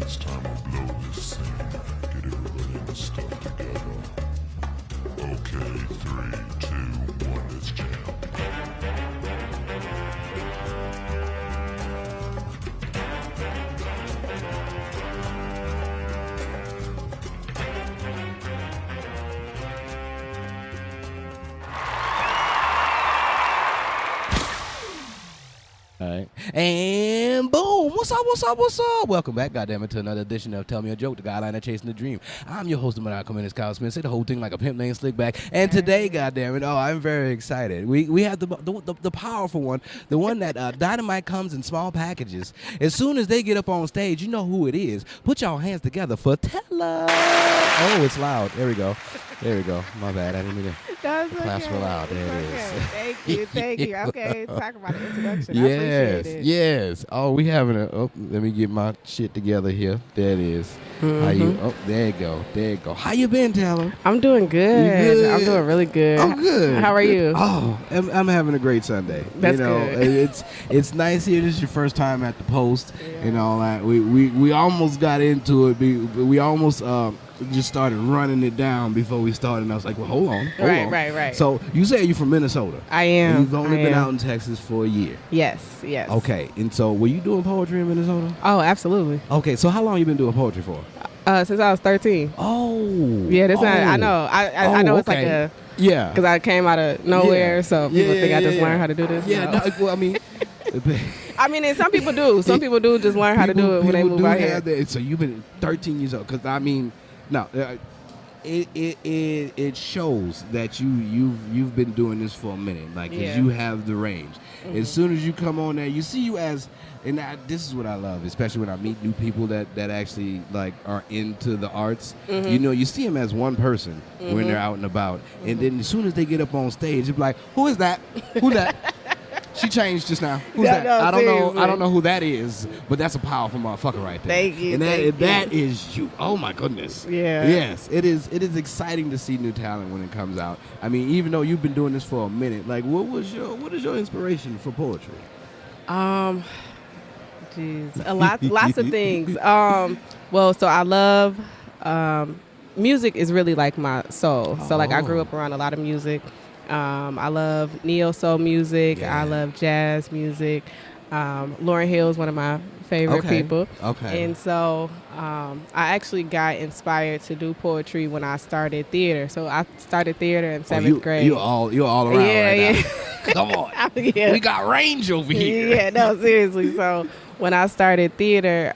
It's time to blow this scene. Get everybody in the stuff together. Okay, 3, 2, 1, let's jam. All right. And boom. What's up, what's up, what's up? Welcome back, goddammit, to another edition of Tell Me a Joke, the guideline of chasing the dream. I'm your host, the Maniacal, Menace, Kyle Smith. Say the whole thing like a pimp named Slickback. And today, goddammit, I'm very excited. We have the powerful one, the one that Dynamite comes in small packages. As soon as they get up on stage, you know who it is. Put y'all hands together for Tella. Oh, it's loud. There we go. There we go. My bad. I didn't mean to. That's claps okay. for loud. There it Okay. is. Thank you. Okay, talk about the introduction. I Yes, appreciate it. yes. Oh, we having a. Oh, let me get my shit together here. There it is. How you? Oh, there you go. There you go. How you been, Taylor? I'm doing good. You good? I'm doing really good. I'm good. How are you? Oh, I'm having a great Sunday. That's good. It's nice here. This is your first time at the post and all that. We almost got into it. We almost just started running it down before we started. And I was like, well, hold on. Right. So you say you're from Minnesota. I am. And you've only been out in Texas for a year. Yes. Okay, and so were you doing poetry in Minnesota? Oh, absolutely. Okay, so how long you been doing poetry for? Since I was 13. Oh. Yeah, that's not. I know. I know it's like a. Yeah. Because I came out of nowhere, so people think I just learned how to do this. Yeah. No. No, well, I mean. And some people do. Some people do just learn how to do it when they move out here. So you've been 13 years old. Because I mean, no. It shows that you've been doing this for a minute, like 'cause you have the range. Mm-hmm. As soon as you come on there, you see you as, and this is what I love, especially when I meet new people that actually like are into the arts. Mm-hmm. You know, you see them as one person when they're out and about, and then as soon as they get up on stage, it's like, who is that? Who that? She changed just now. Who's that? No, I don't seriously. know. I don't know who that is, but that's a powerful motherfucker right there. Thank you. And thank that you. is you. Oh my goodness. Yeah. Yes, it is. It is exciting to see new talent when it comes out. I mean, even though you've been doing this for a minute, like, what is your inspiration for poetry? Lots of things. Well, so I love music is really like my soul. So like I grew up around a lot of music. I love neo soul music. Yeah. I love jazz music. Lauryn Hill is one of my favorite people. Okay. And so I actually got inspired to do poetry when I started theater. So I started theater in seventh grade. You're all around right now. Come on. Yeah. We got range over here. Yeah, no, seriously. So when I started theater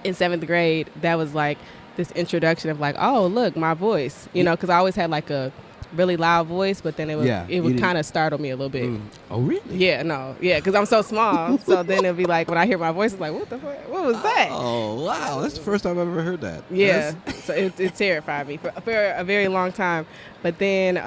in seventh grade, that was like this introduction of like, oh, look, my voice. You know, because I always had like a really loud voice, but then it would kind of startle me a little bit. Oh, really? Yeah, no. Yeah, because I'm so small. So then it'd be like, when I hear my voice, it's like, what the fuck? What was that? Oh, wow. That's the first time I've ever heard that. Yeah. So it terrified me for a very long time. But then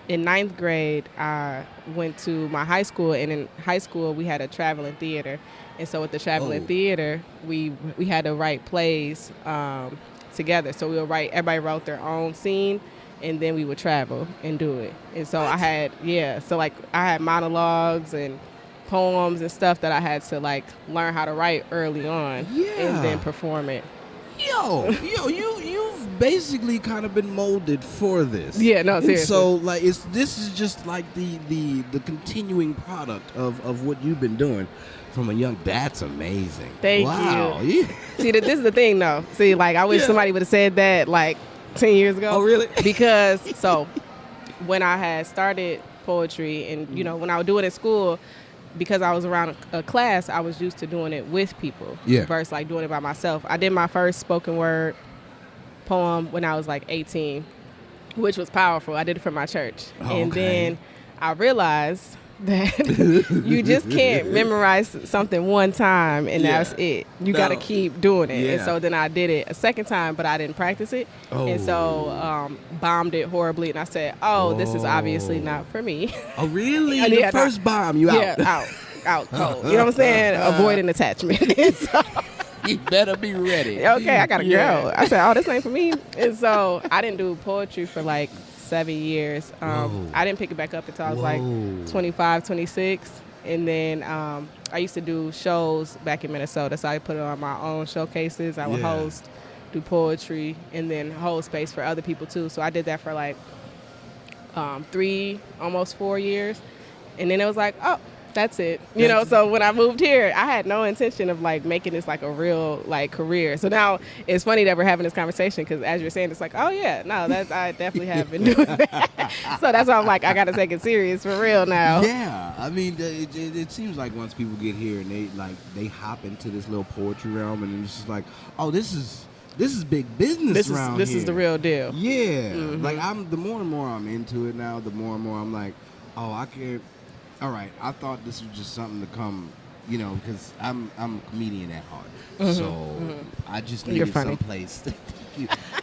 in ninth grade, I went to my high school, and in high school, we had a traveling theater. And so with the traveling theater, we had to write plays together. So everybody wrote their own scene, and then we would travel and do it. And so I had monologues and poems and stuff that I had to like learn how to write early on and then perform it. You've basically kind of been molded for this. Yeah, no, seriously. And so like this is just like the continuing product of what you've been doing from a young. That's amazing. Thank you. Yeah. See, this is the thing though. See, like I wish somebody would have said that like 10 years ago. Oh, really? Because so when I had started poetry and you know when I would do it at school, because I was around a class, I was used to doing it with people versus like doing it by myself. I did my first spoken word poem when I was like 18, which was powerful. I did it for my church. And then I realized that you just can't memorize something one time and that's it. You got to keep doing it. And so then I did it a second time, but I didn't practice it. And so bombed it horribly. And I said, this is obviously not for me. Oh, really? The first bomb, you out. Yeah, out cold. You know what I'm saying? Avoiding attachment. So, you better be ready. Okay, I got to go. I said, this ain't for me. And so I didn't do poetry for like 7 years. I didn't pick it back up until I was like 25, 26. And then I used to do shows back in Minnesota, so I put it on my own showcases. I would host, do poetry, and then hold space for other people too. So I did that for like 3, almost 4 years. And then it was like, oh, that's it. You know, so when I moved here, I had no intention of like making this like a real like career. So now it's funny that we're having this conversation because as you're saying, it's like, oh yeah, no, that's I definitely have been doing that. So that's why I'm like, I got to take it serious for real now. Yeah, I mean, it seems like once people get here and they hop into this little poetry realm and it's just like, oh, this is big business around here. This is the real deal. Yeah, like the more and more I'm into it now, the more and more I'm like, oh, I can't. All right, I thought this was just something to come, you know, because I'm a comedian at heart, so I just needed some place.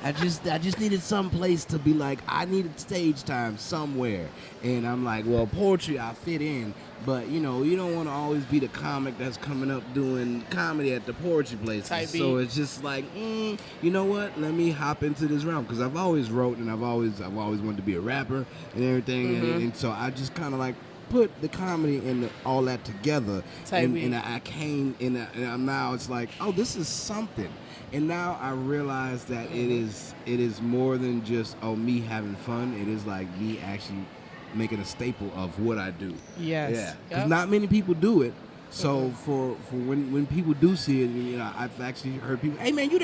I just needed some place to be like, I needed stage time somewhere, and I'm like, well, poetry I fit in, but you know, you don't want to always be the comic that's coming up doing comedy at the poetry places. So it's just like, you know what? Let me hop into this realm because I've always wrote and I've always wanted to be a rapper and everything, and so I just kind of like put the comedy and all that together, and I came in, and now it's like, oh, this is something. And now I realize that it is more than just me having fun. It is like me actually making a staple of what I do. Yes. Yeah. Because not many people do it. So for when people do see it, you know, I've actually heard people, hey man, you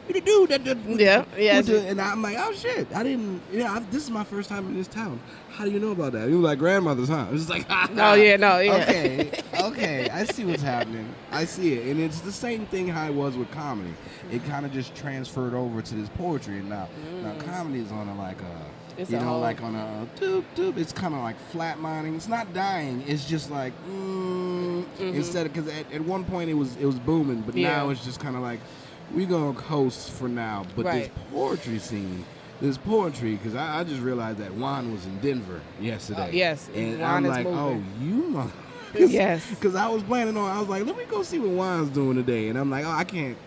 the dude that and I'm like, oh shit, I didn't. Yeah, this is my first time in this town. How do you know about that? You were like grandmother's, huh? It's like, okay, I see what's happening. I see it, and it's the same thing how it was with comedy. It kind of just transferred over to this poetry, and now comedy is on a like a. It's like on a doop. It's kind of like flatlining. It's not dying. It's just like instead of, because at one point it was booming, but now it's just kind of like, we gonna coast for now. But this poetry scene, this poetry, because I just realized that Juan was in Denver yesterday. Yes, and Juan I'm like, moving. oh, you mother. Yes, because I was planning on. I was like, let me go see what Juan's doing today, and I'm like, oh, I can't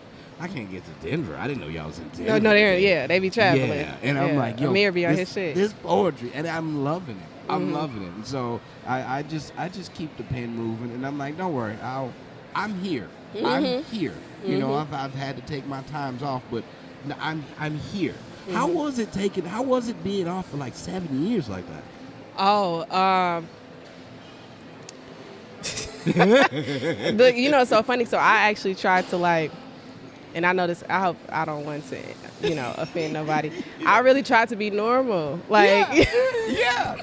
get to Denver. I didn't know y'all was in Denver. No, they be traveling. Yeah, and I'm like, yo, Amir be on his shit. This poetry, and I'm loving it. I'm loving it. And so I just keep the pen moving, and I'm like, don't worry, I'm here. I'm here. You know, I've had to take my times off, but I'm here. How was it being off for like 7 years like that? Oh, you know, so funny. So I actually tried to like, and I know this, I hope I don't want to, you know, offend nobody. I really tried to be normal. Like,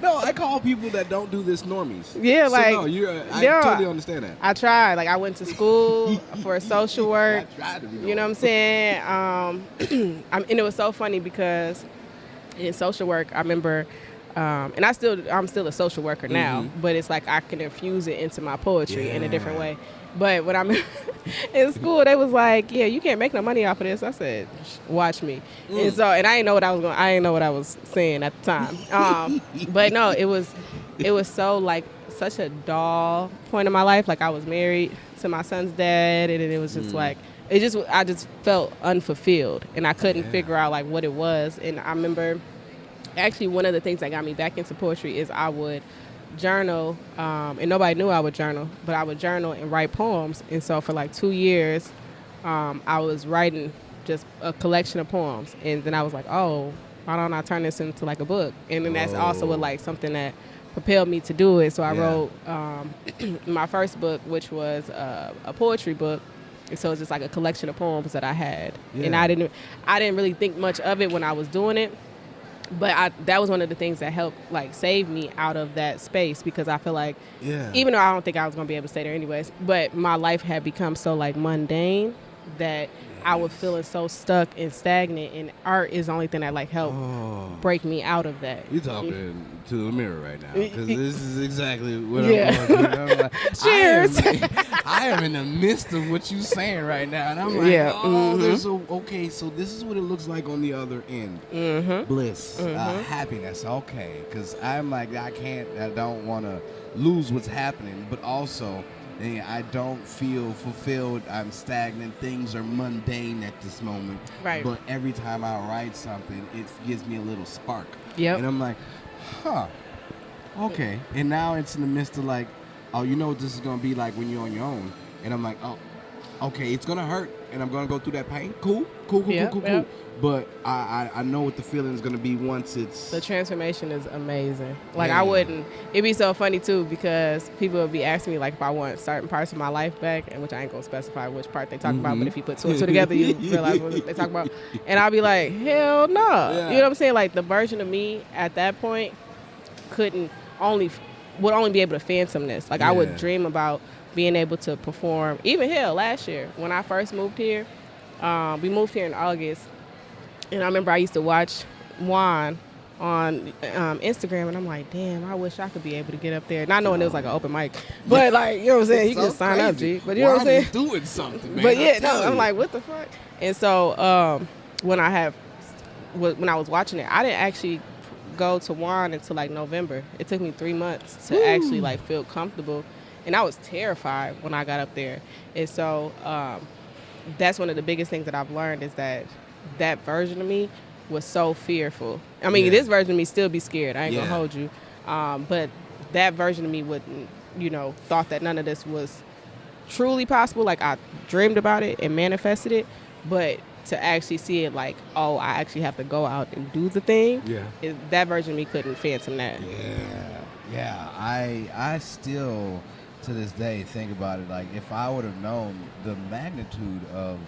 no, I call people that don't do this normies. Yeah, so like, no, I totally understand that. I tried. Like, I went to school for social work. I tried to be normal. You know what I'm saying? And it was so funny because in social work, I remember, and I'm still a social worker now, but it's like I can infuse it into my poetry in a different way. But when I'm in school, they was like, "Yeah, you can't make no money off of this." I said, "Watch me." And so, and I didn't know what I was saying at the time. But no, it was so like such a dull point in my life. Like I was married to my son's dad, and it was just like I just felt unfulfilled, and I couldn't figure out like what it was. And I remember actually one of the things that got me back into poetry is I would journal, and nobody knew I would journal, but I would journal and write poems. And so for like 2 years, I was writing just a collection of poems. And then I was like, oh, why don't I turn this into like a book? And then that's also what like something that propelled me to do it. So I wrote my first book, which was a poetry book. And so it's just like a collection of poems that I had. And I didn't really think much of it when I was doing it. But that was one of the things that helped like save me out of that space, because I feel like even though I don't think I was going to be able to stay there anyways, but my life had become so like mundane that I was feeling so stuck and stagnant, and art is the only thing that like helped break me out of that. You're talking to the mirror right now, because this is exactly what I'm going through. I'm like, cheers. I am in the midst of what you're saying right now, and I'm like, okay, so this is what it looks like on the other end. Bliss, happiness, okay, because I'm like, I don't want to lose what's happening, but also I don't feel fulfilled. I'm stagnant. Things are mundane at this moment. Right. But every time I write something, it gives me a little spark. Yep. And I'm like, okay. And now it's in the midst of like, oh, you know what this is gonna be like when you're on your own, and I'm like, oh, okay, it's gonna hurt, and I'm gonna go through that pain. Cool. But I know what the feeling is gonna be once it's. The transformation is amazing. Like I wouldn't. It'd be so funny too because people would be asking me like if I want certain parts of my life back, and which I ain't gonna specify which part they talk about. But if you put two and two together, you realize what they talk about. And I'll be like, hell no. You know what I'm saying? Like the version of me at that point would only be able to phantom this. Like I would dream about being able to perform. Even hell, last year when I first moved here, we moved here in August. And I remember I used to watch Juan on Instagram, and I'm like, damn, I wish I could be able to get up there. Not knowing it was like an open mic, but like, you know what I'm saying? You can just sign up, G. But you know what I'm saying? Doing something, man. But I'm like, what the fuck? And so when I was watching it, I didn't actually go to Juan until like November. It took me 3 months to actually like feel comfortable, and I was terrified when I got up there. And so that's one of the biggest things that I've learned is that version of me was so fearful. I mean, this version of me still be scared. I ain't gonna hold you. But that version of me wouldn't, thought that none of this was truly possible. Like I dreamed about it and manifested it, but to actually see it like, oh, I actually have to go out and do the thing. That version of me couldn't phantom that. Yeah. I still to this day think about it. Like if I would have known the magnitude of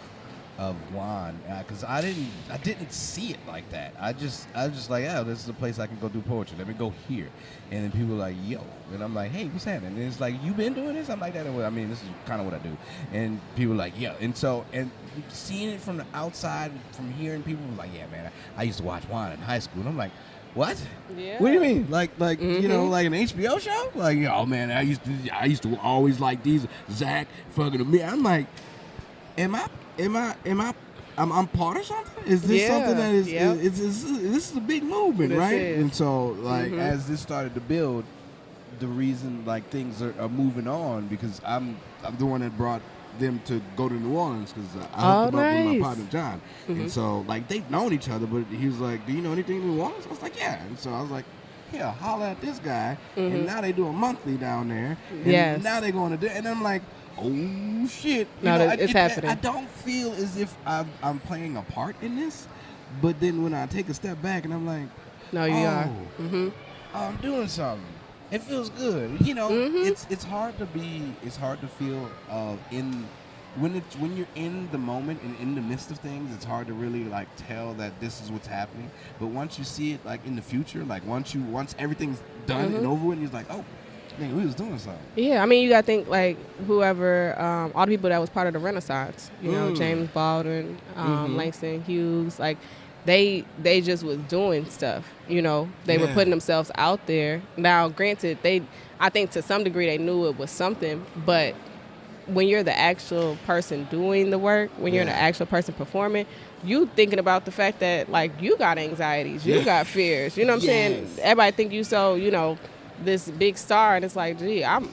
Juan, because I didn't see it like that. I was just like, yeah, this is a place I can go do poetry. Let me go here. And then people are like, yo. And I'm like, hey, what's happening? And it's like, you been doing this? I'm like, that. I mean, this is kind of what I do. And people are like, yeah. And so, and seeing it from the outside, from hearing people, was like, yeah, man, I used to watch Juan in high school. And I'm like, what? Yeah. What do you mean? Like like an HBO show? Like, oh man, I used to always like these Zach fucking me. I'm like, am I I'm part of something? Is this something that is this is a big movement, right? And so like as this started to build, the reason like things are moving on because I'm the one that brought them to go to New Orleans because I hooked them up with my partner John. And so like they've known each other, but he was like, do you know anything in New Orleans? I was like, yeah. And so I was like, yeah, holla at this guy. And now they do a monthly down there. And now they're going to do, and I'm like, oh shit! It's happening. I don't feel as if I'm playing a part in this, but then when I take a step back and I'm like, no, you are. I'm doing something. It feels good. It's hard to feel when you're in the moment and in the midst of things. It's hard to really like tell that this is what's happening. But once you see it like in the future, like once everything's done and over with, and you're like, oh. We was doing something. Yeah, I mean, you got to think like whoever, all the people that was part of the Renaissance, James Baldwin, Langston Hughes, like they just was doing stuff, they were putting themselves out there. Now, granted, I think to some degree they knew it was something, but when you're the actual person doing the work, when you're the actual person performing, you thinking about the fact that like you got anxieties, you got fears, you know what I'm saying? Everybody think you so, this big star, and it's like, gee, I'm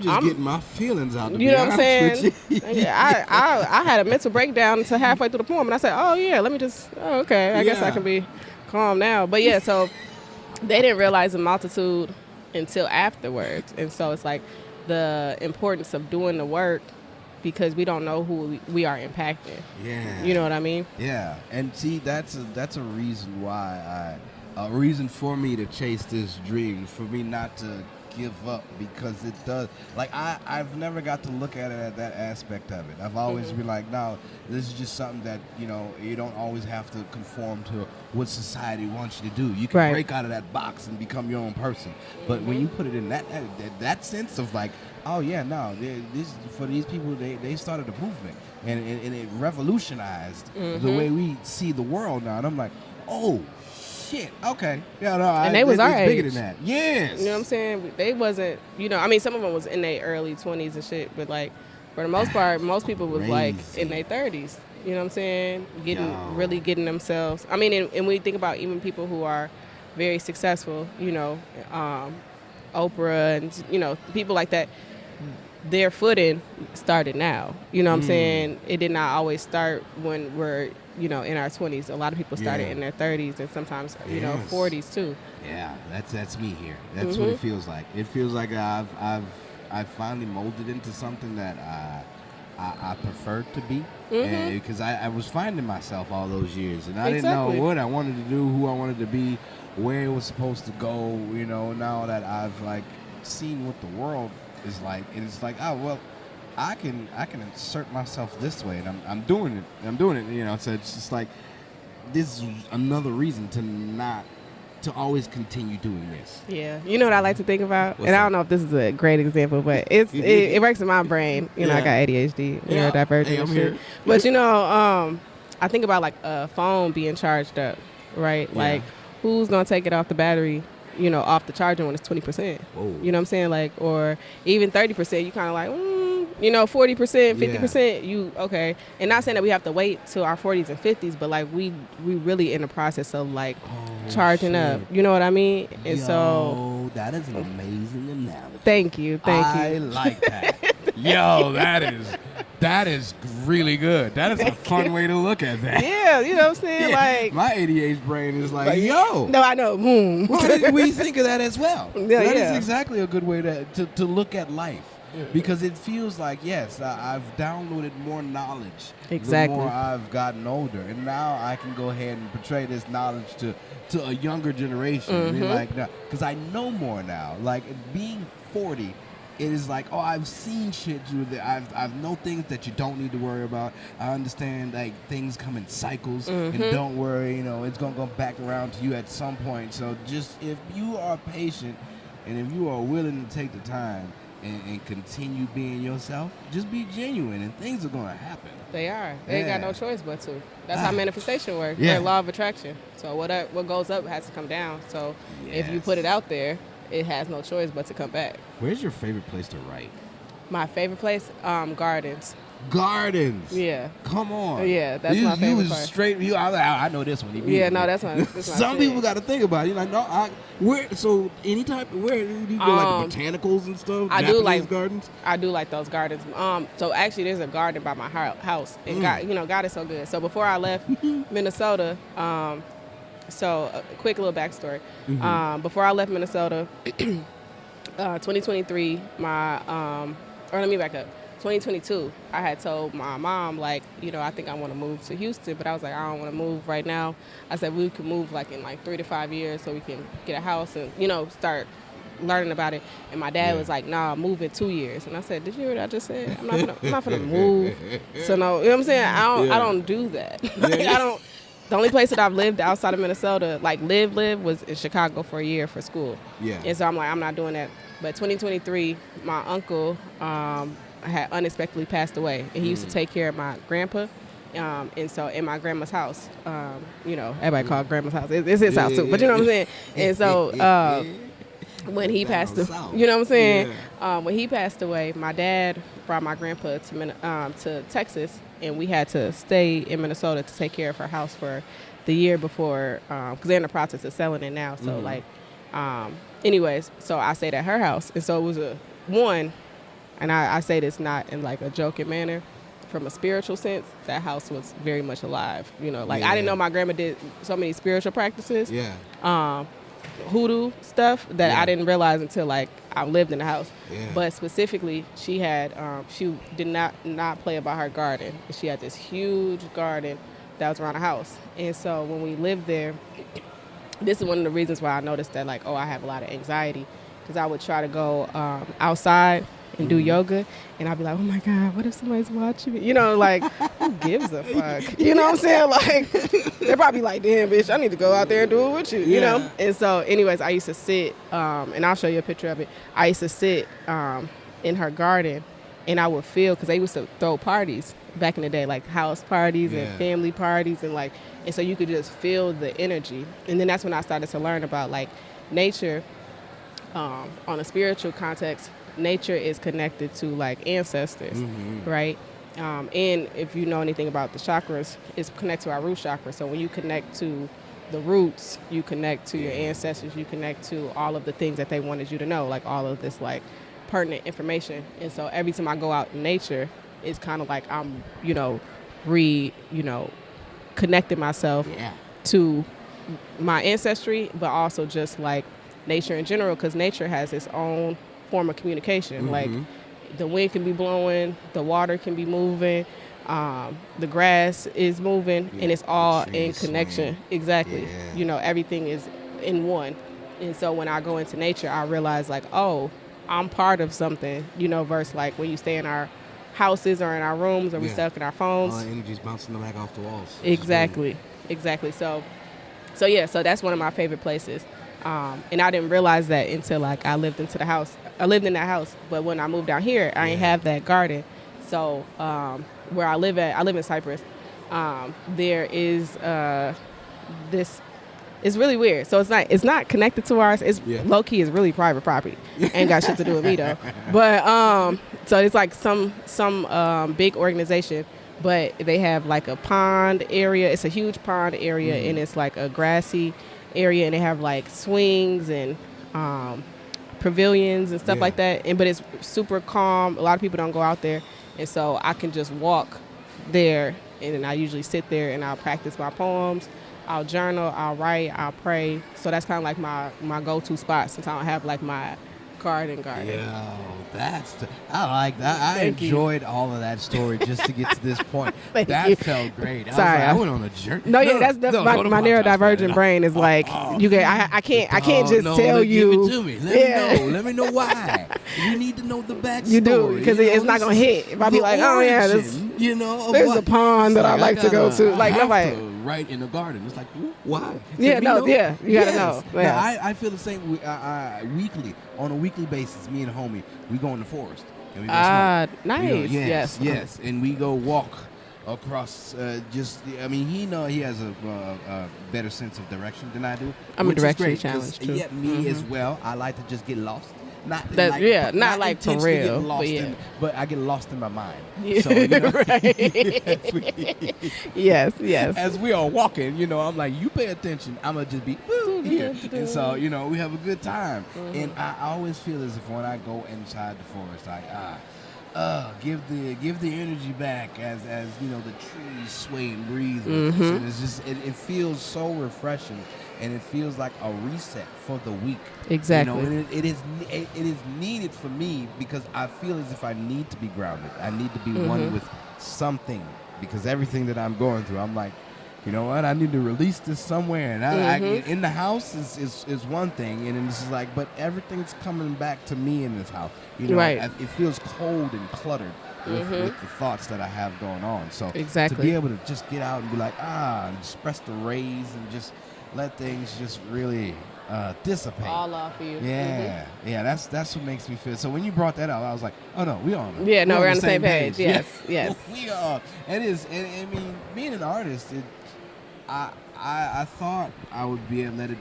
just getting my feelings out. You know what I'm saying? I had a mental breakdown until halfway through the poem, and I said, oh yeah, let me just, okay, I guess I can be calm now. But yeah, so they didn't realize the multitude until afterwards, and so it's like the importance of doing the work because we don't know who we are impacting. Yeah, you know what I mean? Yeah, and see, that's a reason why a reason for me to chase this dream, for me not to give up, because it does. Like I've never got to look at it at that aspect of it. I've always been like, no, this is just something that you don't always have to conform to what society wants you to do. You can break out of that box and become your own person. But when you put it in that sense of like, oh yeah, no, for these people, they started a movement and it revolutionized the way we see the world now. And I'm like, oh. Shit. Okay. Yeah. No. And they was our age. Bigger than that. Yes. You know what I'm saying? They wasn't. I mean, some of them was in their early 20s and shit, but like for the most part, most people was like in their 30s. You know what I'm saying? Really getting themselves. I mean, and when we think about even people who are very successful, Oprah and people like that, their footing started now. You know what I'm saying? It did not always start when we're in our 20s. A lot of people started in their 30s and sometimes 40s too. Yeah, that's me here. That's what it feels like. It feels like I've finally molded into something that I prefer to be, because I was finding myself all those years, and I didn't know what I wanted to do, who I wanted to be, where it was supposed to go. Now that I've like seen what the world is like, and it's like, oh well, I can insert myself this way, and I'm doing it. So it's just like, this is another reason to always continue doing this. Yeah. You know what I like to think about? I don't know if this is a great example, but it works in my brain. I got ADHD, neurodivergent and shit. Here. But I think about like a phone being charged up, right? Yeah. Like, who's gonna take it off the battery, off the charger when it's 20%? Whoa. You know what I'm saying? Like, or even 30%, you kind of like, 40%, 50%, you okay. And not saying that we have to wait till our 40s and 50s, but like we really in the process of like charging up. You know what I mean? And so that is an amazing analogy. Thank you. I like that. Yo, that is really good. That is a fun way to look at that. Yeah, you know what I'm saying? Yeah. Like, my ADHD brain is like, yo. No, I know. We think of that as well. Yeah, that is exactly a good way to look at life. Because it feels like, yes, I've downloaded more knowledge the more I've gotten older, and now I can go ahead and portray this knowledge to a younger generation. Be like, because I know more now. Like, being 40, it is like, oh, I've seen shit. I've know things that you don't need to worry about. I understand like things come in cycles, and don't worry, it's gonna go back around to you at some point. So just if you are patient, and if you are willing to take the time. And continue being yourself, just be genuine, and things are going to happen. They are. They ain't got no choice but to. That's how manifestation works. Yeah. Law of attraction. So what goes up has to come down. So if you put it out there, it has no choice but to come back. Where's your favorite place to write? My favorite place? Gardens. Gardens. Yeah. Come on. Yeah, that's my favorite part. Straight. I know this one. Yeah, no, that's my. Some people got to think about it. You're like, no, where? So any type. Where do you go? Like botanicals and stuff. I Japanese do like gardens. I do like those gardens. So actually, there's a garden by my house, and God is so good. So before I left Minnesota, so a quick little backstory. Before I left Minnesota, 2023, or let me back up. 2022, I had told my mom, like, I think I want to move to Houston, but I was like, I don't want to move right now. I said we could move like in like 3 to 5 years so we can get a house and, start learning about it. And my dad was like, nah, move in 2 years. And I said, did you hear what I just said? I'm not gonna move. So no, you know what I'm saying? I don't do that. The only place that I've lived outside of Minnesota, like live, was in Chicago for a year for school. Yeah. And so I'm like, I'm not doing that. But 2023, my uncle, had unexpectedly passed away, and he used to take care of my grandpa, and so in my grandma's house, everybody called grandma's house. It's his house too, but you know what I'm saying. And so when he passed, when he passed away, my dad brought my grandpa to Texas, and we had to stay in Minnesota to take care of her house for the year before, because they're in the process of selling it now. So anyways, so I stayed at her house, and so it was and I say this not in like a joking manner, from a spiritual sense, that house was very much alive. I didn't know my grandma did so many spiritual practices, hoodoo stuff that I didn't realize until like I lived in the house. Yeah. But specifically, she had she did not play about her garden. She had this huge garden that was around the house, and so when we lived there, this is one of the reasons why I noticed that like, I have a lot of anxiety, because I would try to go outside and do yoga, and I'd be like, oh my God, what if somebody's watching me? Like, who gives a fuck? You know what I'm saying? Like, they're probably like, damn, bitch, I need to go out there and do it with you, you know? And so, anyways, I used to sit, and I'll show you a picture of it. I used to sit in her garden, and I would feel, because they used to throw parties back in the day, like house parties and family parties, and so you could just feel the energy. And then that's when I started to learn about, like, nature on a spiritual context. Nature is connected to like ancestors, right? And if you know anything about the chakras, it's connected to our root chakra. So when you connect to the roots, you connect to your ancestors, you connect to all of the things that they wanted you to know, like all of this like pertinent information. And so every time I go out in nature, it's kind of like I'm, connected myself to my ancestry, but also just like nature in general, because nature has its own form of communication. Like the wind can be blowing, the water can be moving, the grass is moving, and it's all in connection. Swing. Exactly. Yeah. You know, everything is in one. And so when I go into nature, I realize like, oh, I'm part of something, you know, versus like when you stay in our houses or in our rooms or we stuck in our phones. All the energy's bouncing back off the walls. Exactly. So that's one of my favorite places. And I didn't realize that until like I lived in that house. But when I moved down here, I didn't have that garden. So where I live in Cyprus, there is this. It's really weird. So it's not connected to ours. It's low key is really private property. Ain't got shit to do with me though. But so it's like some big organization, but they have like a pond area. It's a huge pond area, and it's like a grassy area, and they have like swings and pavilions and stuff like that. But it's super calm. A lot of people don't go out there, and so I can just walk there, and then I usually sit there and I'll practice my poems. I'll journal, I'll write, I'll pray. So that's kind of like my go-to spot since I don't have like my garden. Yeah, I like that. I enjoyed all of that story just to get to this point. That felt great. I went on a journey. My neurodivergent brain is like, I can't just tell you. Give it to me. Let me know why. You need to know the backstory. You do, because it's not gonna hit. If I be like, oh yeah, there's a pond that I like to go to. Like nobody. Right in the garden. It's like, why? You gotta know. Yeah. Now, I feel the same weekly. On a weekly basis, me and homie, we go in the forest. And we go nice. Yes. And we go walk across he has a better sense of direction than I do. I'm a direction challenged too. Yeah, me as well. I like to just get lost. Not like for real, but I get lost in my mind. Yeah. So, you know, yes. As we are walking, I'm like, you pay attention. I'm gonna just be here, and so we have a good time. And I always feel as if when I go inside the forest, give the energy back as the trees sway and breathe. And it's just it feels so refreshing. And it feels like a reset for the week. Exactly. And it is needed for me because I feel as if I need to be grounded. I need to be one with something because everything that I'm going through, I'm like, you know what? I need to release this somewhere. And I in the house is one thing, and it's like, but everything's coming back to me in this house. It feels cold and cluttered with the thoughts that I have going on. So to be able to just get out and be like, and express the rays and just let things just really dissipate. All off of you. Yeah, that's what makes me feel. So when you brought that up, I was like, oh no, we're on the same page. Yes. We are. It is. I mean, being an artist, I thought I would be able to let it.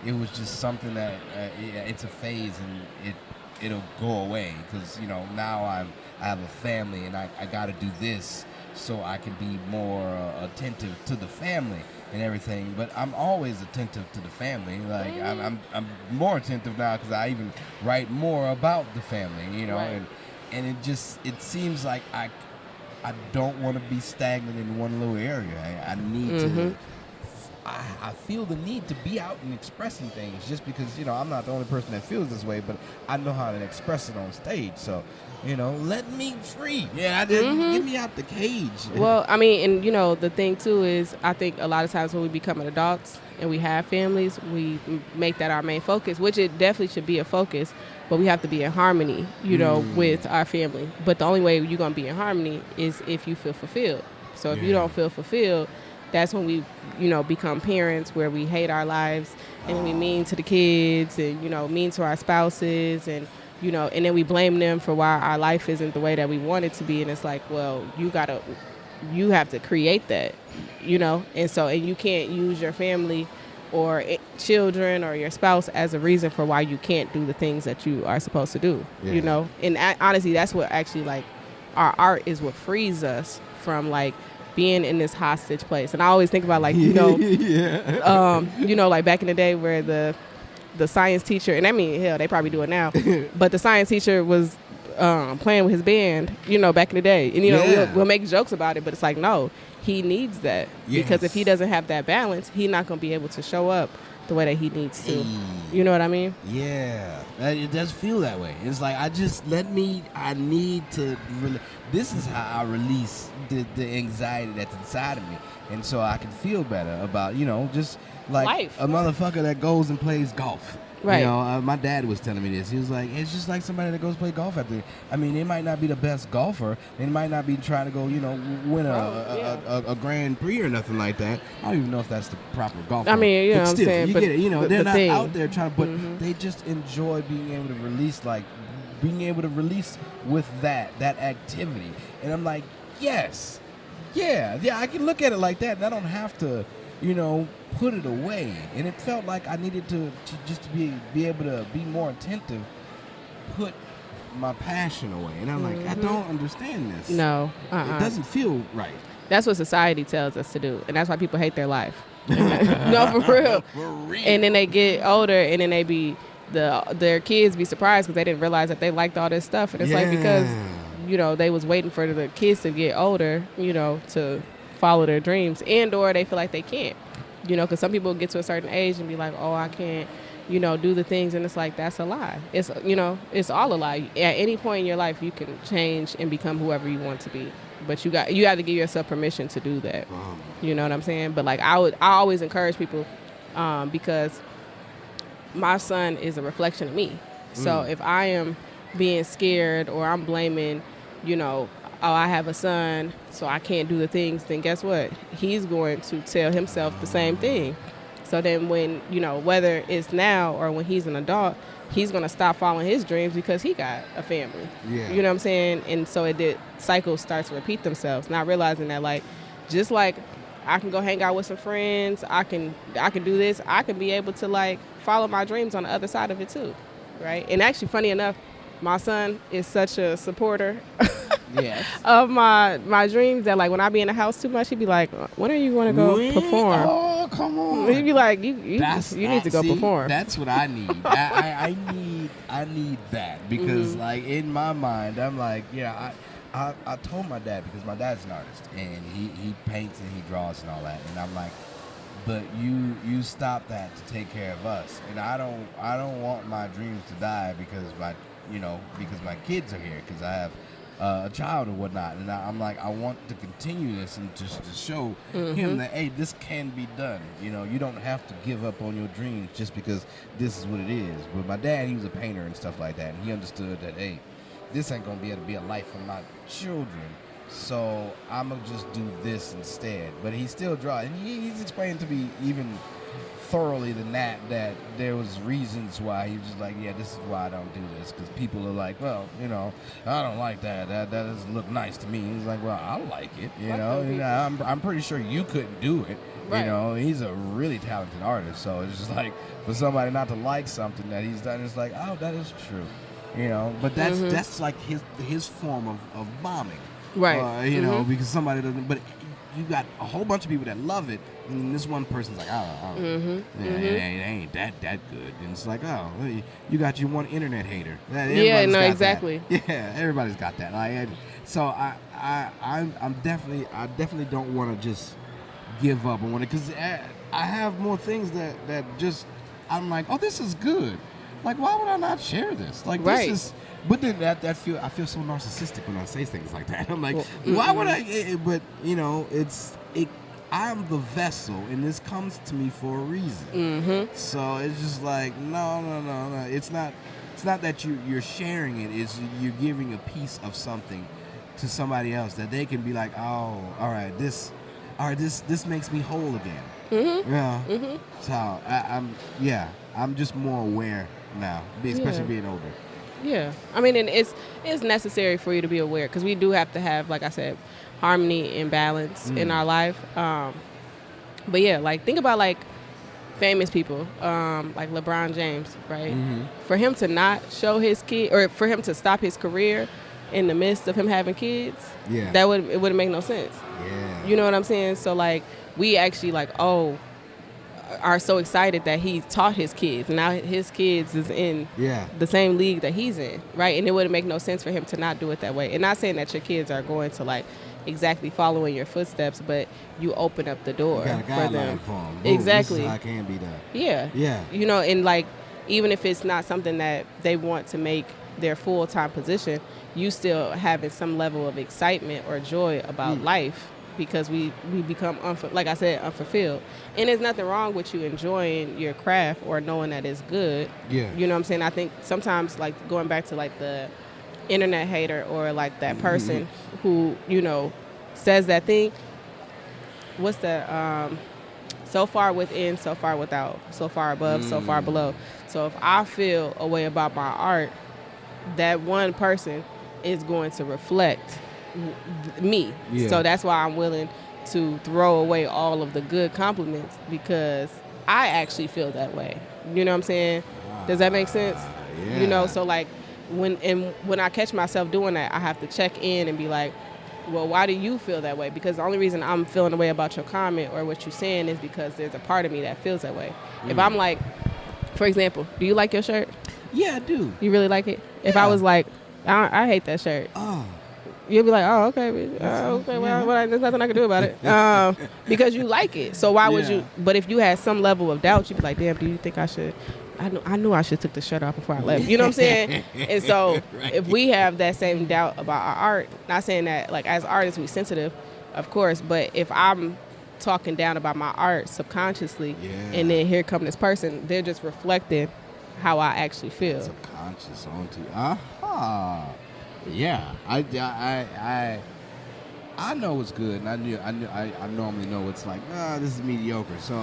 It was just something that it's a phase and it'll go away because now I have a family and I got to do this so I can be more attentive to the family and everything, but I'm always attentive to the family. Like I'm more attentive now because I even write more about the family, and it seems like I don't want to be stagnant in one little area. I need to. I feel the need to be out and expressing things just because I'm not the only person that feels this way, but I know how to express it on stage. So let me free. Get me out the cage. Well, I mean, and the thing too is I think a lot of times when we become adults and we have families, we make that our main focus, which it definitely should be a focus, but we have to be in harmony, with our family. But the only way you're going to be in harmony is if you feel fulfilled. So if you don't feel fulfilled, that's when we, become parents where we hate our lives and we mean to the kids and, mean to our spouses and, and then we blame them for why our life isn't the way that we want it to be. And it's like, well, you have to create that, and you can't use your family or children or your spouse as a reason for why you can't do the things that you are supposed to do, And honestly, that's what actually like our art is what frees us from like being in this hostage place. And I always think about like, like back in the day where the science teacher, and I mean, hell, they probably do it now, but the science teacher was playing with his band, back in the day. And, we'll make jokes about it, but it's like, no, he needs that. Because if he doesn't have that balance, he's not going to be able to show up the way that he needs to. You know what I mean? Yeah. It does feel that way. It's like, I need to, this is how I release the anxiety that's inside of me. And so I can feel better about, just like life. A motherfucker that goes and plays golf. Right. My dad was telling me this. He was like, it's just like somebody that goes play golf after. I mean, they might not be the best golfer. They might not be trying to go, win a Grand Prix or nothing like that. I don't even know if that's the proper golf. I mean, but what still, I'm saying. you get it. They're not thing. out there trying to, but they just enjoy being able to release, with that activity. And I'm like, yes. Yeah, I can look at it like that, and I don't have to, put it away. And it felt like I needed to just be able to be more attentive, put my passion away. And I'm like, I don't understand this. No. It doesn't feel right. That's what society tells us to do, and that's why people hate their life. No, for real. For real. And then they get older, and then their kids be surprised because they didn't realize that they liked all this stuff. And it's like because they was waiting for the kids to get older, to follow their dreams, and or they feel like they can't, because some people get to a certain age and be like, oh, I can't, do the things, and it's like, that's a lie. It's, it's all a lie. At any point in your life, you can change and become whoever you want to be, but you have to give yourself permission to do that. You know what I'm saying? But like, I always encourage people, because my son is a reflection of me. So if I am being scared or I'm blaming, oh, I have a son, so I can't do the things, then guess what? He's going to tell himself the same thing. So then when, whether it's now or when he's an adult, he's going to stop following his dreams because he got a family. Yeah. You know what I'm saying? And so cycles start to repeat themselves, not realizing that, like, just like I can go hang out with some friends, I can do this, I can be able to, like, follow my dreams on the other side of it too, right? And actually, funny enough, my son is such a supporter of my dreams that, like, when I be in the house too much, he'd be like, when are you going to go perform? Oh, come on. He'd be like, you need to go perform. That's what I need. I need that because, like, in my mind, I'm like, I told my dad, because my dad's an artist, and he paints and he draws and all that, and I'm like, but you stop that to take care of us, and I don't want my dreams to die because my kids are here, because I have a child or whatnot, and I'm like, I want to continue this and just to show him that, hey, this can be done. You don't have to give up on your dreams just because this is what it is. But my dad, he was a painter and stuff like that, and he understood that, hey, this ain't gonna be able to be a life for my children, so I'm gonna just do this instead. But he still draws, and he's explained to me even thoroughly than that there was reasons why he was just like, yeah, this is why I don't do this, because people are like, well, I don't like that doesn't look nice to me. He's like, well, I like it, I'm pretty sure you couldn't do it, right. He's a really talented artist, so it's just like, for somebody not to like something that he's done, it's like, oh, that is true, but that's like his form of bombing, right? Because somebody doesn't, but you got a whole bunch of people that love it, and this one person's like, it ain't that good. And it's like, oh, you got your one internet hater. Exactly. That. Yeah, everybody's got that. So I definitely don't want to just give up on it, because I have more things that just, I'm like, oh, this is good. Like, why would I not share this? Like, this is. But then I feel so narcissistic when I say things like that. I'm like, why would I? But I'm the vessel, and this comes to me for a reason. So it's just like, no. It's not that you're sharing it. It's you're giving a piece of something to somebody else that they can be like, oh, all right, this makes me whole again. So I'm just more aware now, especially being older. Yeah, I mean, and it's necessary for you to be aware, because we do have to have, like I said, harmony and balance in our life. But yeah, like, think about, like, famous people, like LeBron James, right? For him to not show his kid, or for him to stop his career in the midst of him having kids, it wouldn't make no sense. Yeah, you know what I'm saying? So, like, we actually, like, are so excited that he taught his kids. Now his kids is in the same league that he's in, right? And it wouldn't make no sense for him to not do it that way. And not saying that your kids are going to, like, exactly follow in your footsteps, but you open up the door for them. For them. Exactly. This is how it can be done. Yeah. Yeah. You know, and like, even if it's not something that they want to make their full-time position, you still having some level of excitement or joy about life, because we become, like I said, unfulfilled. And there's nothing wrong with you enjoying your craft or knowing that it's good. Yeah. You know what I'm saying? I think sometimes, like, going back to like the internet hater, or like that person who, you know, says that thing, what's that, so far within, so far without, so far above, so far below. So if I feel a way about my art, that one person is going to reflect me. Yeah. So that's why I'm willing to throw away all of the good compliments, because I actually feel that way. You know what I'm saying? Does that make sense? Yeah. You know, so like when I catch myself doing that, I have to check in and be like, well, why do you feel that way? Because the only reason I'm feeling the way about your comment or what you're saying is because there's a part of me that feels that way. If I'm like, for example, do you like your shirt? Yeah, I do. You really like it? Yeah. If I was like, I hate that shirt. Oh. You'll be like, oh, okay, bitch. Okay, well, there's nothing I can do about it. Because you like it. So why would you? But if you had some level of doubt, you'd be like, damn, do you think I should? I knew I should took the shirt off before I left. You know what I'm saying? And so if we have that same doubt about our art, not saying that like as artists we sensitive, of course, but if I'm talking down about my art subconsciously, and then here come this person, they're just reflecting how I actually feel. Subconscious onto. Yeah, I know it's good, and I normally know it's like, this is mediocre. So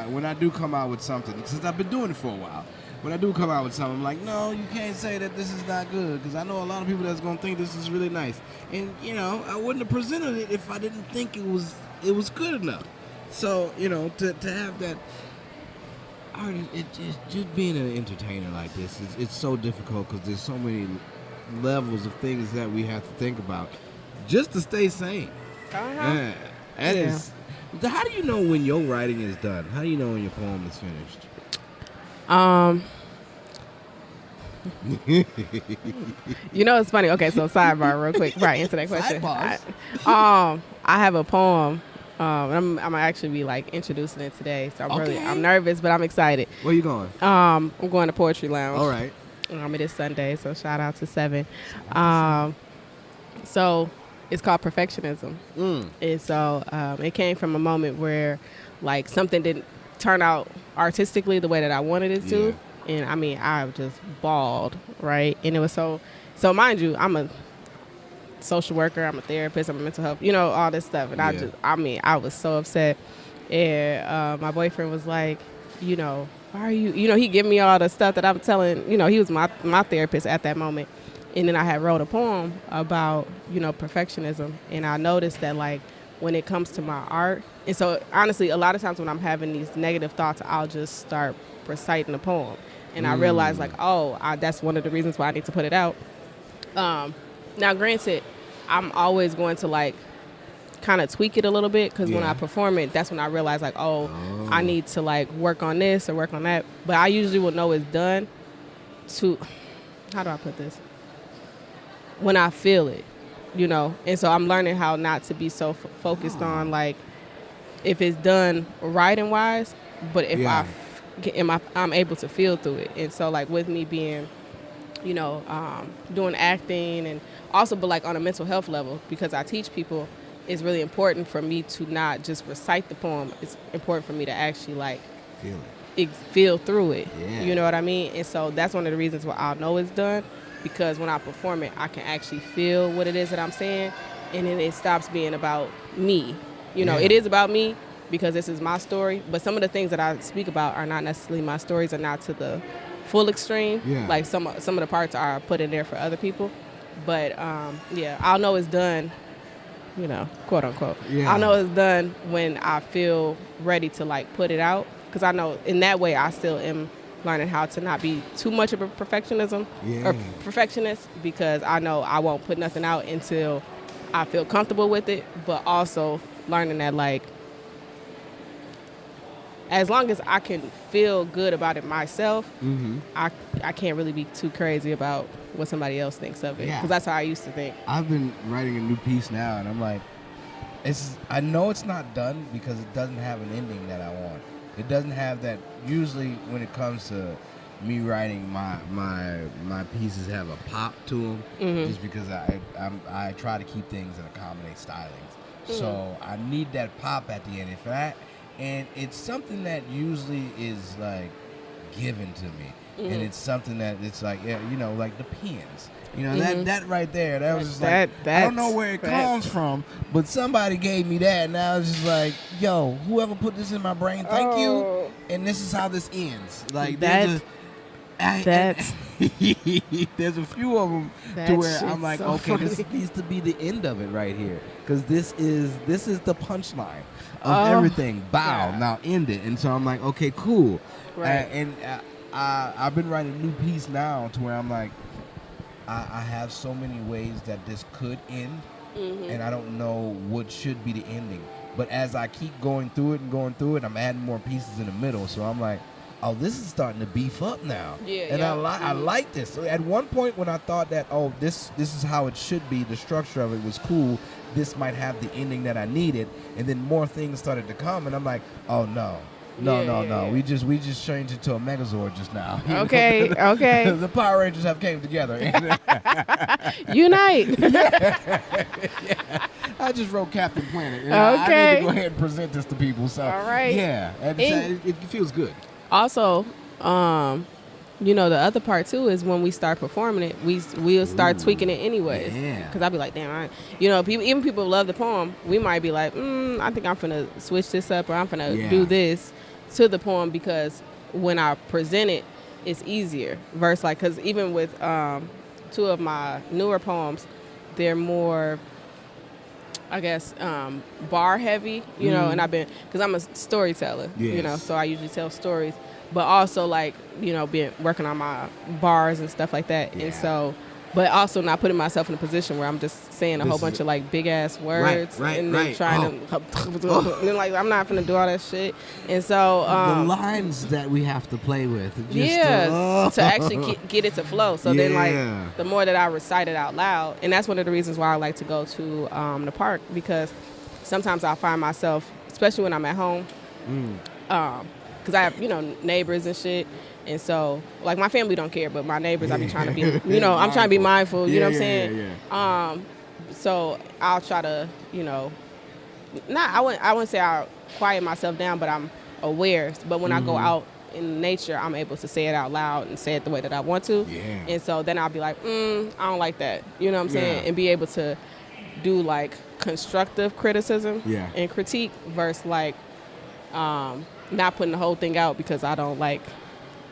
when I do come out with something, since I've been doing it for a while, when I do come out with something, I'm like, no, you can't say that this is not good, because I know a lot of people that's gonna think this is really nice, and you know, I wouldn't have presented it if I didn't think it was good enough. So you know, to have that. Just being an entertainer like this, it's so difficult because there's so many levels of things that we have to think about just to stay sane. Yeah, that is. How do you know when your writing is done? How do you know when your poem is finished? You know, it's funny. Okay, so sidebar real quick. Right, answer that question. I have a poem. I'm actually be like introducing it today, so I'm nervous, but I'm excited. Where you going? I'm going to Poetry Lounge. All right. It is Sunday, so shout out to 7. So it's called Perfectionism. And so it came from a moment where like something didn't turn out artistically the way that I wanted it to. And I mean, I just bawled, right? And it was so mind you, I'm a social worker, I'm a therapist, I'm a mental health, you know, all this stuff. And I was so upset. And my boyfriend was like, you know, why are you know, he gave me all the stuff that I'm telling, you know, he was my therapist at that moment. And then I had wrote a poem about, you know, perfectionism. And I noticed that like when it comes to my art, and so honestly, a lot of times when I'm having these negative thoughts, I'll just start reciting a poem. And I realized like, that's one of the reasons why I need to put it out. Now, granted, I'm always going to like kind of tweak it a little bit, because when I perform it, that's when I realize like, I need to like work on this or work on that. But I usually will know it's done to, how do I put this? When I feel it, you know. And so I'm learning how not to be so focused on like if it's done right and wise, but if I'm able to feel through it. And so like with me being, you know, doing acting and also, but like on a mental health level, because I teach people, it's really important for me to not just recite the poem. It's important for me to actually like feel through it. Yeah. You know what I mean? And so that's one of the reasons why I'll know it's done, because when I perform it, I can actually feel what it is that I'm saying, and then it stops being about me. You know, it is about me because this is my story, but some of the things that I speak about are not necessarily my stories, are not to the full extreme. Like some of the parts are put in there for other people. But I'll know it's done, you know, quote unquote. I'll know it's done when I feel ready to like put it out, because I know in that way I still am learning how to not be too much of a perfectionist, because I know I won't put nothing out until I feel comfortable with it, but also learning that like as long as I can feel good about it myself, I can't really be too crazy about what somebody else thinks of it, because that's how I used to think. I've been writing a new piece now, and I'm like, I know it's not done because it doesn't have an ending that I want. It doesn't have that. Usually, when it comes to me writing, my pieces have a pop to them, just because I try to keep things and accommodate stylings. So I need that pop at the end. And it's something that usually is like given to me, and it's something that it's like, like the pens. That right there, that was just like, I don't know where it comes from, but somebody gave me that, and I was just like, yo, whoever put this in my brain, thank you, and this is how this ends. Like, there's a few of them to where I'm like, so okay, funny. This needs to be the end of it right here, because this is the punchline of everything. Bow, now end it. And so I'm like, okay, cool. Right. I've been writing a new piece now to where I'm like, I have so many ways that this could end, and I don't know what should be the ending. But as I keep going through it, I'm adding more pieces in the middle. So I'm like, oh, this is starting to beef up now. I like this. So at one point when I thought that, this is how it should be, the structure of it was cool, this might have the ending that I needed, and then more things started to come, and I'm like, oh no. No. We just changed it to a Megazord just now. Okay. The Power Rangers have came together. Unite. Yeah. I just wrote Captain Planet. I need to go ahead and present this to people. So, all right. Yeah, it feels good. Also, the other part too is when we start performing it, we'll start tweaking it anyways. Yeah. Because I'll be like, damn, people love the poem. We might be like, I think I'm finna switch this up, or I'm finna do this to the poem, because when I present it, it's easier. Because even with two of my newer poems, they're more, I guess, bar heavy, and because I'm a storyteller, so I usually tell stories, but also been working on my bars and stuff like that. And so, but also not putting myself in a position where I'm just saying a whole bunch of big ass words and then trying to, and then I'm not gonna do all that shit. And so, the lines that we have to play with, to actually get it to flow. So then the more that I recite it out loud, and that's one of the reasons why I like to go to the park, because sometimes I find myself, especially when I'm at home, because I have neighbors and shit. And so, my family don't care, but my neighbors, I be trying to be, I'm trying to be mindful, you know what I'm saying? Yeah. So I'll try to, I wouldn't say I'll quiet myself down, but I'm aware. But when I go out in nature, I'm able to say it out loud and say it the way that I want to. Yeah. And so then I'll be like, I don't like that, you know what I'm saying? And be able to do constructive criticism and critique versus not putting the whole thing out because I don't like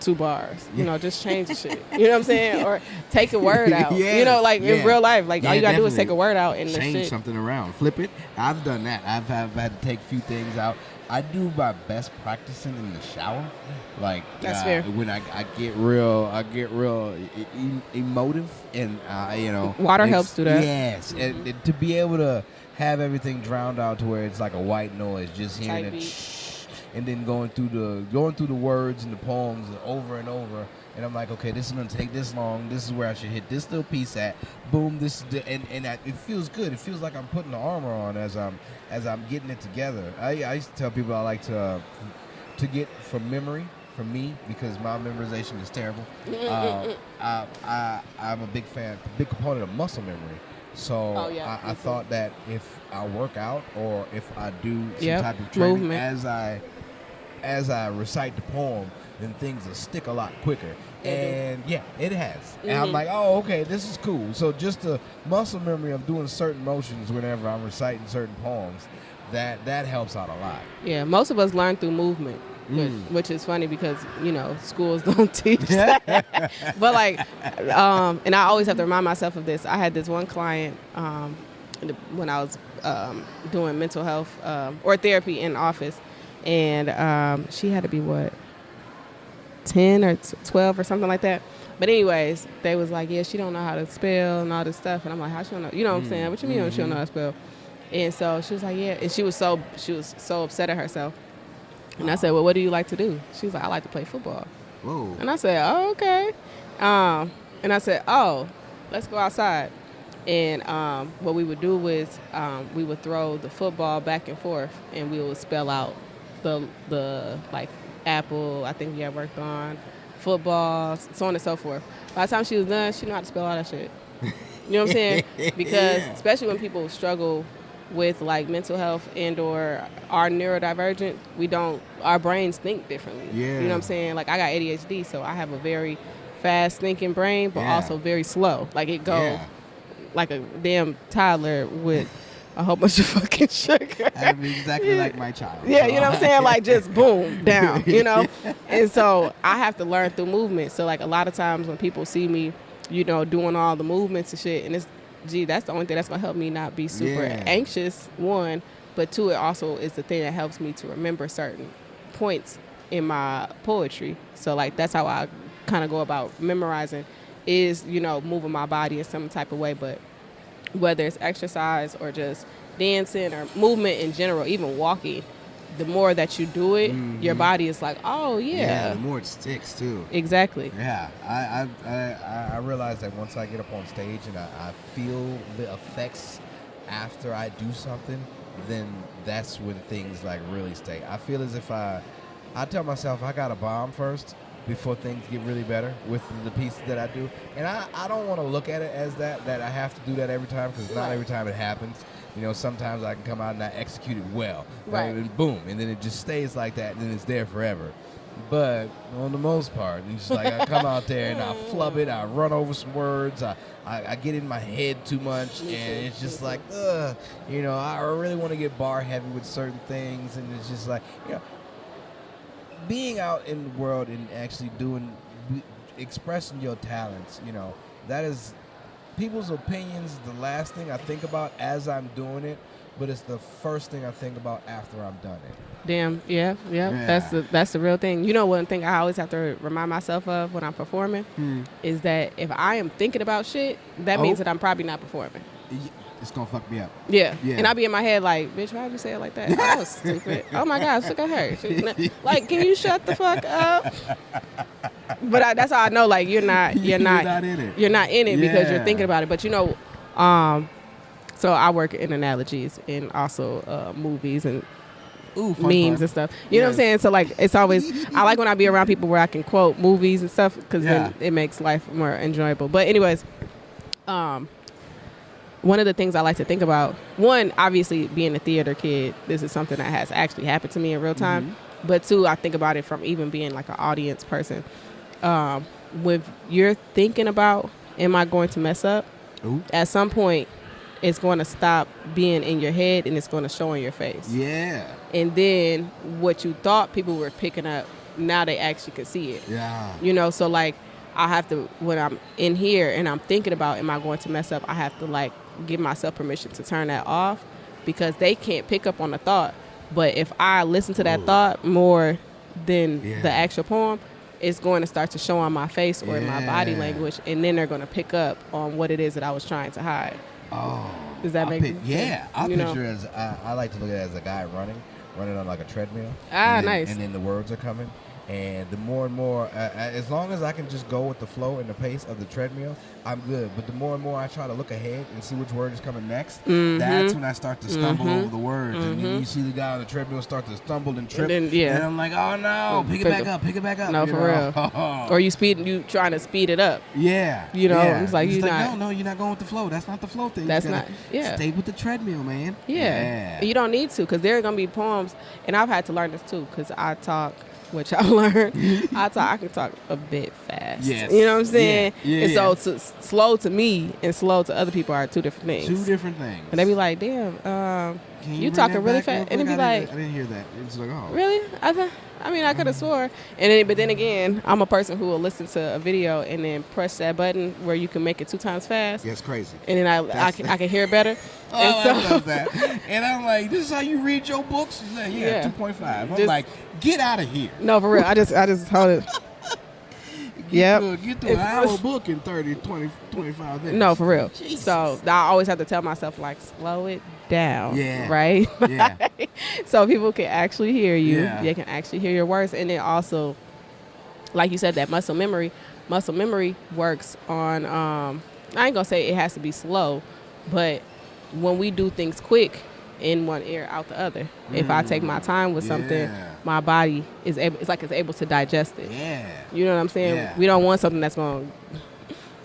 2 bars, just change the shit, you know what I'm saying? Or take a word out, in real life, all you gotta do is take a word out and change something around, flip it. I've done that. I've had to take a few things out. I do my best practicing in the shower, that's fair. When I get real emotive, and water helps do that. Yes, and to be able to have everything drowned out to where it's like a white noise, just hearing it. And then going through the words and the poems over and over, and I'm like, okay, this is gonna take this long. This is where I should hit this little piece at. Boom, this is it feels good. It feels like I'm putting the armor on as I'm getting it together. I used to tell people I like to get from memory from me, because my memorization is terrible. I'm a big component of muscle memory. So I thought that if I work out or if I do some type of training movement as I recite the poem, then things will stick a lot quicker. And it has. And I'm like, oh, okay, this is cool. So just the muscle memory of doing certain motions whenever I'm reciting certain poems, that helps out a lot. Yeah, most of us learn through movement. Which is funny because schools don't teach that. But and I always have to remind myself of this. I had this one client when I was doing mental health or therapy in office, and she had to be 10 or 12 or something like that. But anyways, they was like, she don't know how to spell and all this stuff, and I'm like, how she don't know? You know what I'm saying? What you mean she don't know how to spell? And so she was like, and she was so upset at herself. And I said, well, what do you like to do? She was like, I like to play football. Whoa. And I said, oh, okay. And I said, oh, let's go outside. And what we would do was we would throw the football back and forth, and we would spell out the like apple. I think we had worked on football, so on and so forth. By the time she was done, she knew how to spell all that shit. You know what I'm saying? Because especially when people struggle with like mental health and or are neurodivergent, our brains think differently. Yeah. You know what I'm saying? Like I got ADHD, so I have a very fast thinking brain, but also very slow. Like it goes like a damn toddler with a whole bunch of fucking sugar. I mean, exactly like my child. Yeah, you know what I'm saying? Like just boom, down, you know? And so I have to learn through movement. So like a lot of times when people see me, you know, doing all the movements and shit, and that's the only thing that's gonna help me not be super anxious, one, but two, it also is the thing that helps me to remember certain points in my poetry. So like that's how I kind of go about memorizing is, you know, moving my body in some type of way, but whether it's exercise or just dancing or movement in general, even walking, the more that you do it, your body is like, oh yeah. The more it sticks too. Exactly. Yeah, I realize that once I get up on stage and I feel the effects after I do something, then that's when things like really stay. I feel as if I tell myself I gotta bomb first before things get really better with the pieces that I do. And I don't want to look at it as that I have to do that every time, because not every time it happens. You know, sometimes I can come out and I execute it well. Right. And boom, and then it just stays like that, and then it's there forever. But on the most part, it's just like I come out there and I flub it, I run over some words, I get in my head too much, and it's just like, you know, I really want to get bar heavy with certain things, and it's just like, you know, being out in the world and actually expressing your talents, you know, that is people's opinions. The last thing I think about as I'm doing it, but it's the first thing I think about after I'm done it. Damn, yeah. That's the real thing. You know, one thing I always have to remind myself of when I'm performing is that if I am thinking about shit, that means that I'm probably not performing. It's gonna fuck me up. Yeah. And I'll be in my head like, bitch, why'd you say it like that? That was stupid. Oh my gosh, look at her. Like, can you shut the fuck up? But that's how I know, like, you're not in it. You're not in it because you're thinking about it. But you know, so I work in analogies and also movies and memes and stuff. You know what I'm saying? So like, it's always, I like when I be around people where I can quote movies and stuff, because then it makes life more enjoyable. But anyways, one of the things I like to think about, one, obviously being a theater kid, this is something that has actually happened to me in real time. But two, I think about it from even being like an audience person. When you're thinking about, am I going to mess up? At some point, it's going to stop being in your head and it's going to show on your face. Yeah. And then what you thought people were picking up, now they actually can see it. Yeah. You know, so like, I have to, when I'm in here and I'm thinking about, am I going to mess up? I have to like give myself permission to turn that off, because they can't pick up on the thought. But if I listen to that thought more than the actual poem, it's going to start to show on my face or in my body language, and then they're going to pick up on what it is that I was trying to hide. Oh. Does that make sense? Yeah. I picture it as, I like to look at it as a guy running on like a treadmill. Nice. And then the words are coming. And the more and more, as long as I can just go with the flow and the pace of the treadmill, I'm good. But the more and more I try to look ahead and see which word is coming next, that's when I start to stumble over the words. And then you see the guy on the treadmill start to stumble and trip. And I'm like, oh no, pick it back up. No, for real. Or you trying to speed it up. Yeah. You know, it's like, no, you're not going with the flow. That's not the flow thing. That's not, stay with the treadmill, man. Yeah. You don't need to, because there are going to be poems, and I've had to learn this too, because I talk, which I learned, I can talk a bit fast. Yes. You know what I'm saying? And so slow to me and slow to other people are two different things. Two different things. And they be like, damn, you talking really fast. And they be like, I didn't hear that. It's like, oh. Really? I could have swore. But then again, I'm a person who will listen to a video and then press that button where you can make it 2 times fast. Yeah, it's crazy. And then I can hear better. I love that. And I'm like, this is how you read your books? She's like, 2.5. I'm like, get out of here. No, for real. I just hold it. Get through an hour book in 30, 20, 25 minutes. No, for real. Jesus. So I always have to tell myself, like, slow it down. Yeah. Right? Yeah. So people can actually hear you. Yeah. They can actually hear your words. And then also, like you said, that muscle memory works on I ain't gonna say it has to be slow, but when we do things quick, in one ear, out the other. If I take my time with something, my body is able. It's like it's able to digest it. Yeah. You know what I'm saying? Yeah. We don't want something that's going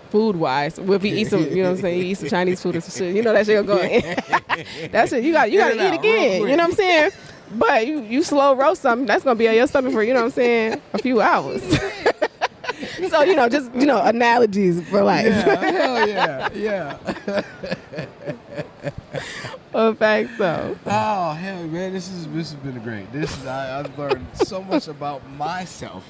food wise. Well, if you eat some, you know what I'm saying, you eat some Chinese food or some shit, you know that shit gonna go in. That shit you gotta eat again. You know what I'm saying? But you slow roast something, that's gonna be on your stomach for, you know what I'm saying, a few hours. So, just, analogies for life. Yeah, hell yeah. In fact, so. Oh, hell, man, this has been great. I've learned so much about myself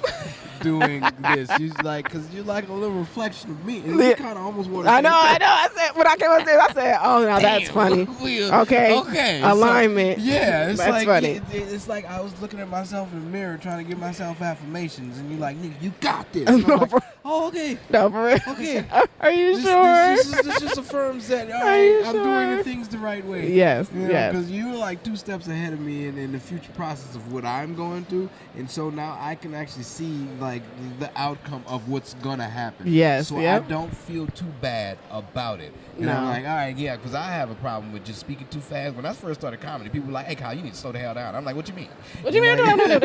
doing this. Because you're like a little reflection of me. And you kind of almost want to I know. I said, when I came upstairs, I said, oh, now that's funny. Okay. Alignment. Yeah, it's that's like, funny. It's like I was looking at myself in the mirror trying to give myself affirmations. And you're like, nigga, you got this. And I'm like, oh, okay. No, for real. Okay. Are you sure? This just affirms that, all right, I'm doing the things the right way. Yes, yes. Because you were like 2 steps ahead of me in the future process of what I'm going through. And so now I can actually see, like, the outcome of what's going to happen. Yes, so I don't feel too bad about it. And I'm like, all right, yeah, because I have a problem with just speaking too fast. When I first started comedy, people were like, hey, Kyle, you need to slow the hell down. I'm like, what you mean? What you mean? You didn't get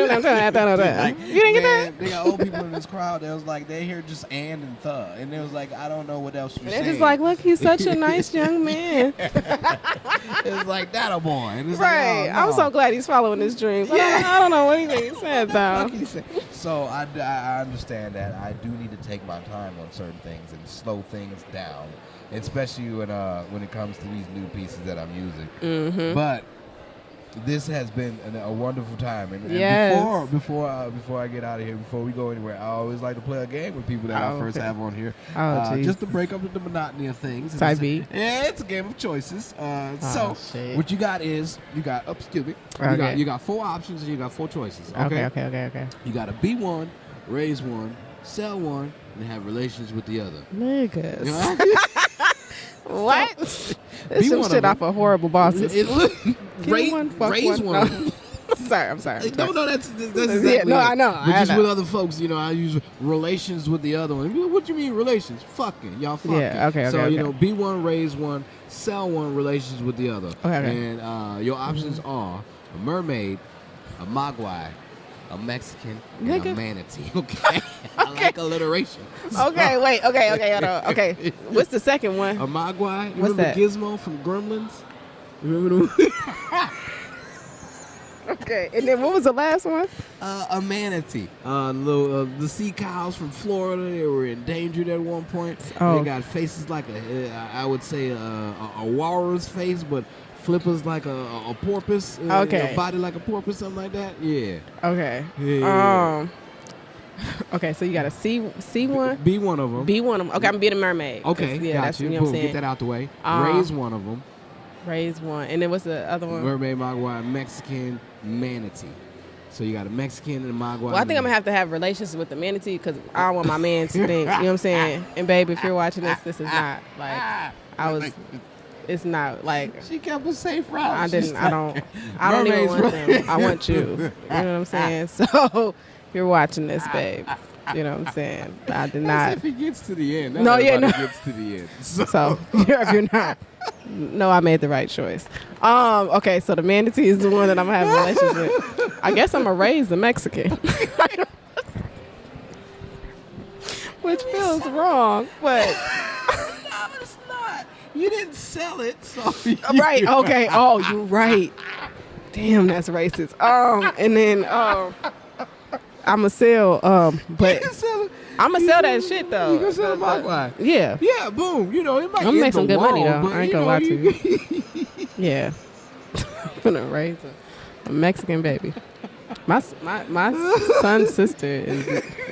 that? They got old people in this crowd that was like, they hear just and the. And they was like, I don't know what else you're saying. They're just like, look, he's such a nice young man. It's like, that a boy. And it's right. Like, oh, no. I'm so glad he's following his dreams. Yeah. I don't know what he said, though. So I understand that. I do need to take my time on certain things and slow things down, especially when it comes to these new pieces that I'm using. Mm-hmm. But this has been a wonderful time. And before I get out of here, before we go anywhere, I always like to play a game with people that I first have on here, just to break up the monotony of things. Type B. Yeah, it's a game of choices. Shit. What you got is you got you got 4 options and you got 4 choices. Okay. You got to be one, raise one, sell one, and have relations with the other. Niggas. You know? What? This some shit off of Horrible Bosses. Raise one. No. I'm sorry. No, that's exactly no, I know. But just with other folks, I use relations with the other one. What you mean relations? Fucking. Y'all fucking. Yeah, okay. So, be one, raise one, sell one, relations with the other. Okay. And your options are a mermaid, a mogwai, a Mexican, and a manatee. Okay. I like alliteration. Okay, wait. Hold on. Okay. What's the second one? A mogwai. What's remember that? Gizmo from Gremlins? Remember the Okay, and then what was the last one? A manatee. The sea cows from Florida, they were endangered at one point. Oh. They got faces like I would say a walrus face, but flippers like a porpoise. Okay. A body like a porpoise, something like that. Yeah. Okay. Yeah. Okay, so you got a C one? Be one of them. Be one of them. Okay, I'm being a mermaid. Okay, yeah, got you. You know Boom, what I'm saying? get that out the way. Raise one of them. Raise one. And then what's the other one? Mermaid, mogwai, Mexican, manatee. So you got a Mexican and a mogwai. Well, I think I'm going to have relations with the manatee because I don't want my man to think, you know what I'm saying? And baby, if you're watching this is not like, it's not like. She kept a safe route. I don't even want them. I want you. You know what I'm saying? So, if you're watching this, babe, you know what I'm saying? I did not. If he gets to the end. No. Gets to the end. So if you're not. No, I made the right choice. Okay, so the manatee is the one that I'm having relations with. I guess I'm gonna raise the Mexican, which feels wrong, but no, it's not. You didn't sell it, so right? Okay. Oh, you're right. Damn, that's racist. And then I'ma sell. But I'ma sell that shit though. You gonna sell a mogwai? Yeah. Yeah. Boom. It might. I'm gonna make some good money though. I ain't gonna lie to you. Yeah. I'm gonna raise a Mexican baby. My son's sister is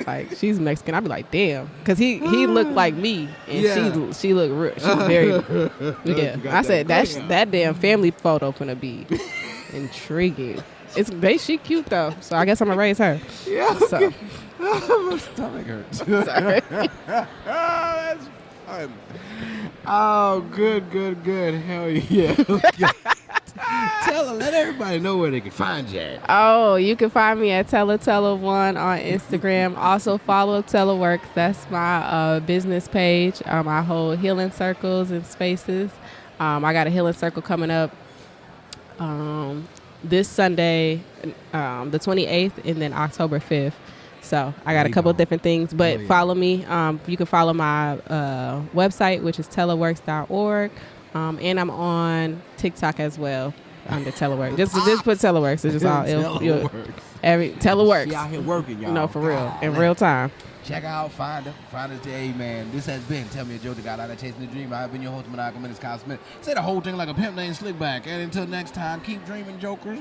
like, she's Mexican. I'd be like, damn, because he looked like me, and she looked real. She's very yeah. I said that damn family photo finna be intriguing. She cute though, so I guess I'm gonna raise her. Yeah. So. My stomach hurts. Sorry. That's fun. Oh, good. Hell yeah. Tella, let everybody know where they can find you at. Oh, you can find me at Tella1 on Instagram. Also follow Tella Works. That's my business page. I hold healing circles and spaces. I got a healing circle coming up this Sunday, the 28th, and then October 5th. So I got a couple of different things, but follow me. You can follow my website, which is tellaworks.org, and I'm on TikTok as well under Tellaworks. Just put Tellaworks. It's just all Tellaworks. She out here working, y'all. No, for real, in real time. Check out, find us today, man. This has been Tell Me a Joke, the guy out there chasing the dream. I've been your host, Maniacal, Menace, Kyle Smith. Say the whole thing like a pimp named Slickback. And until next time, keep dreaming, jokers.